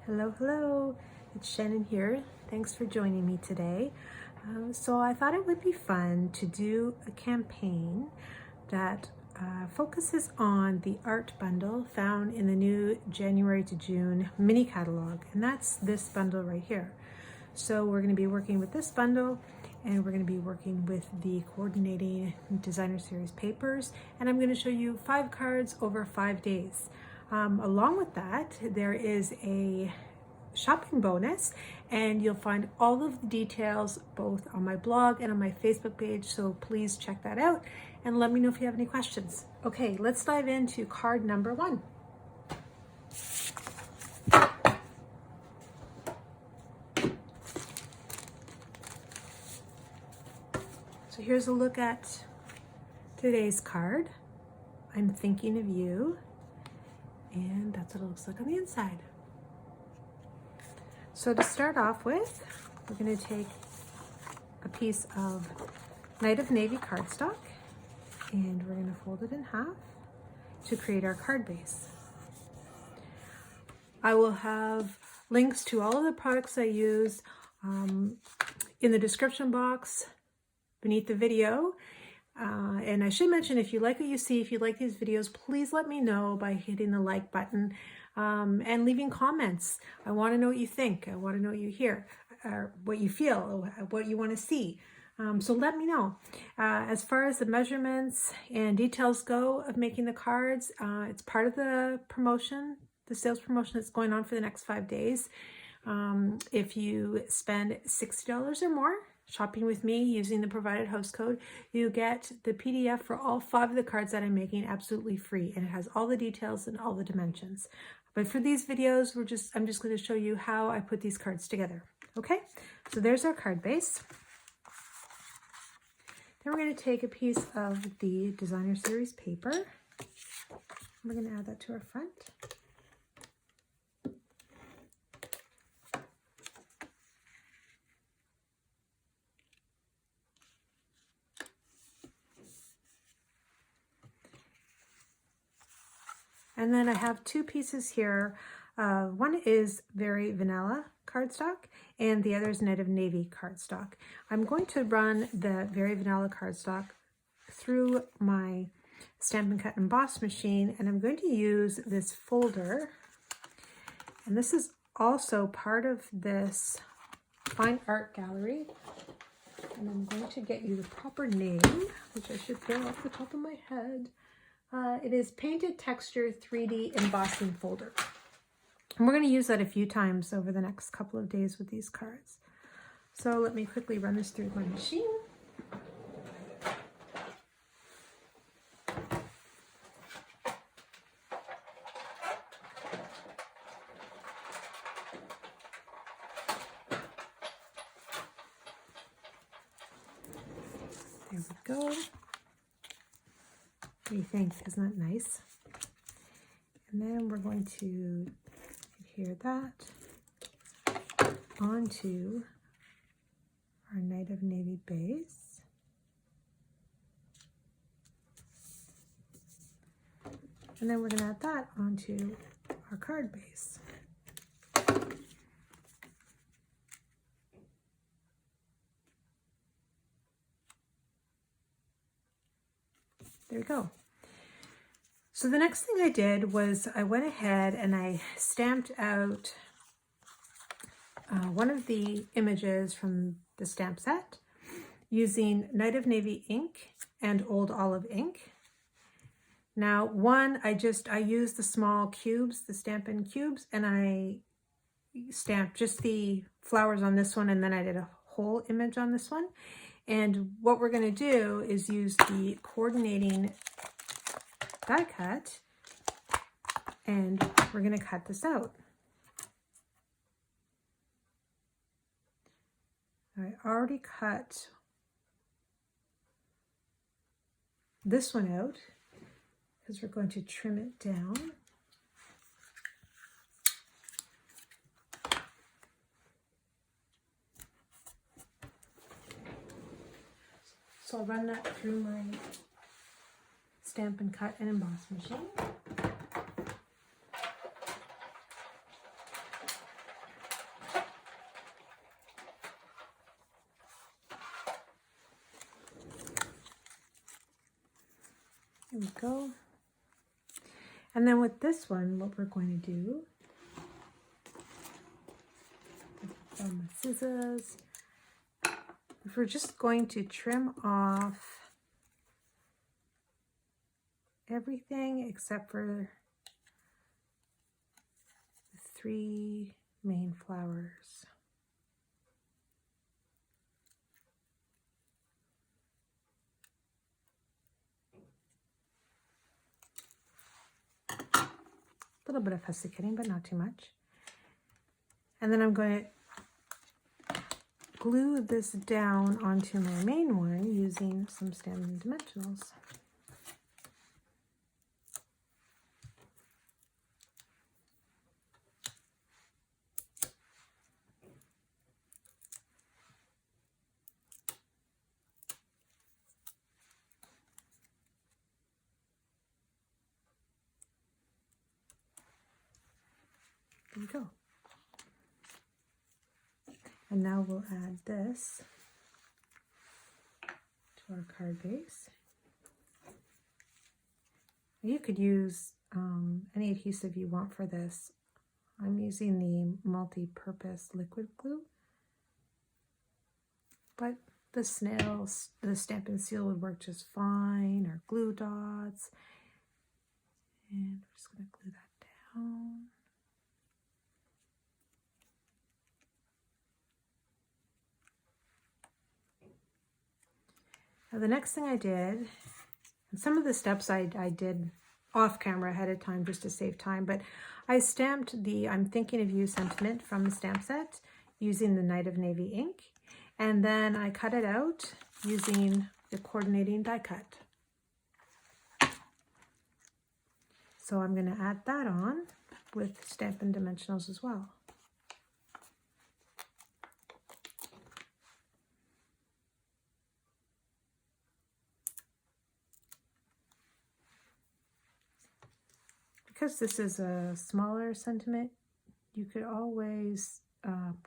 Hello, hello. It's Shannon here. Thanks for joining me today. So I thought it would be fun to do a campaign that focuses on the art bundle found in the new January to June mini catalog, and that's this bundle right here. So we're going to be working with this bundle, and we're going to be working with the coordinating designer series papers, and I'm going to show you 5 cards over 5 days. Along with that, there is a shopping bonus, and you'll find all of the details both on my blog and on my Facebook page, so please check that out and let me know if you have any questions. Okay, let's dive into card number 1. So here's a look at today's card. I'm thinking of you, and that's what it looks like on the inside. So to start off with, we're going to take a piece of Knight of Navy cardstock, and we're going to fold it in half to create our card base. I will have links to all of the products I use in the description box beneath the video. And I should mention, if you like what you see, if you like these videos, please let me know by hitting the like button and leaving comments. I want to know what you think. I want to know what you hear, or what you feel, what you want to see. So let me know. As far as the measurements and details go of making the cards, it's part of the promotion, the sales promotion that's going on for the next 5 days. If you spend $60 or more shopping with me using the provided host code, you get the PDF for all 5 of the cards that I'm making absolutely free, and it has all the details and all the dimensions. But for these videos, I'm just going to show you how I put these cards together. Okay, so there's our card base. Then we're going to take a piece of the designer series paper. We're going to add that to our front. And then I have 2 pieces here. One is Very Vanilla cardstock, and the other is Knight of Navy cardstock. I'm going to run the Very Vanilla cardstock through my Stampin' Cut Emboss machine, and I'm going to use this folder. And this is also part of this fine art gallery. And I'm going to get you the proper name, which I should know off the top of my head. It is Painted Texture 3D Embossing Folder. And we're going to use that a few times over the next couple of days with these cards. So let me quickly run this through my machine. There we go. What do you think? Isn't that nice? And then we're going to adhere that onto our Knight of Navy base. And then we're going to add that onto our card base. There we go. So the next thing I did was I went ahead and I stamped out one of the images from the stamp set using Knight of Navy ink and Old Olive ink. Now one, I used the small cubes, the Stampin' cubes, and I stamped just the flowers on this one, and then I did a whole image on this one. And what we're going to do is use the coordinating die cut, and we're going to cut this out. I already cut this one out because we're going to trim it down. So I'll run that through my Stampin' Cut and Emboss machine. There we go. And then with this one, what we're going to do, my scissors, if we're just going to trim off everything except for the 3 main flowers. A little bit of fussy cutting, but not too much. And then I'm going to glue this down onto my main one using some Stampin' Dimensionals. There we go. And now we'll add this to our card base. You could use any adhesive you want for this. I'm using the multi-purpose liquid glue, but the snails, the Stampin' Seal would work just fine, or glue dots. And we're just going to glue that down. Now the next thing I did, and some of the steps I did off camera ahead of time just to save time, but I stamped the I'm Thinking of You sentiment from the stamp set using the Night of Navy ink, and then I cut it out using the coordinating die cut. So I'm going to add that on with Stampin' Dimensionals as well. Because this is a smaller sentiment, you could always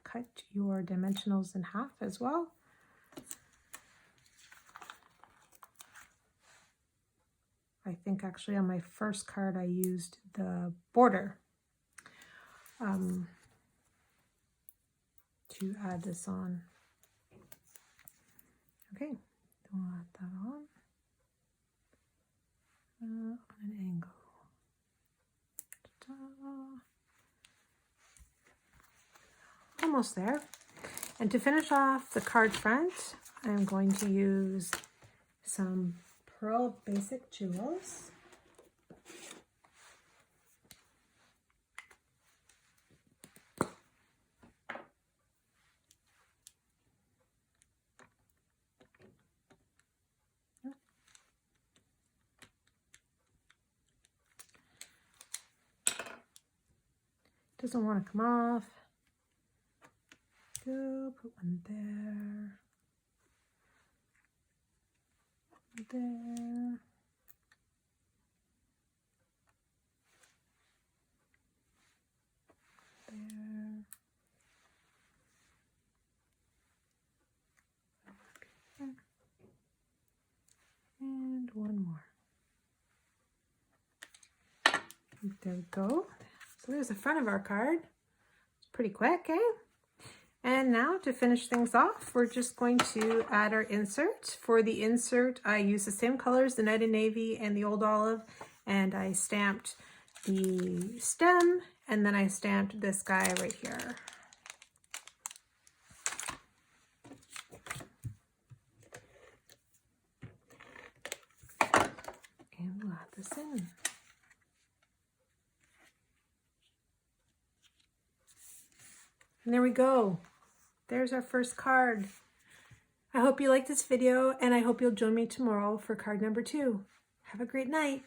cut your dimensionals in half as well. I think actually on my first card I used the border to add this on. Okay, we'll add that on an angle. Almost there. And to finish off the card front, I'm going to use some Pearl Basic Jewels. Doesn't want to come off. Go, put one there. There. There. And one more. There we go. So there's the front of our card. It's pretty quick, eh? And now to finish things off, we're just going to add our insert. For the insert, I used the same colors, the Night of Navy and the Old Olive, and I stamped the stem, and then I stamped this guy right here. And we'll add this in. And there we go. There's our first card. I hope you liked this video, and I hope you'll join me tomorrow for card number 2. Have a great night.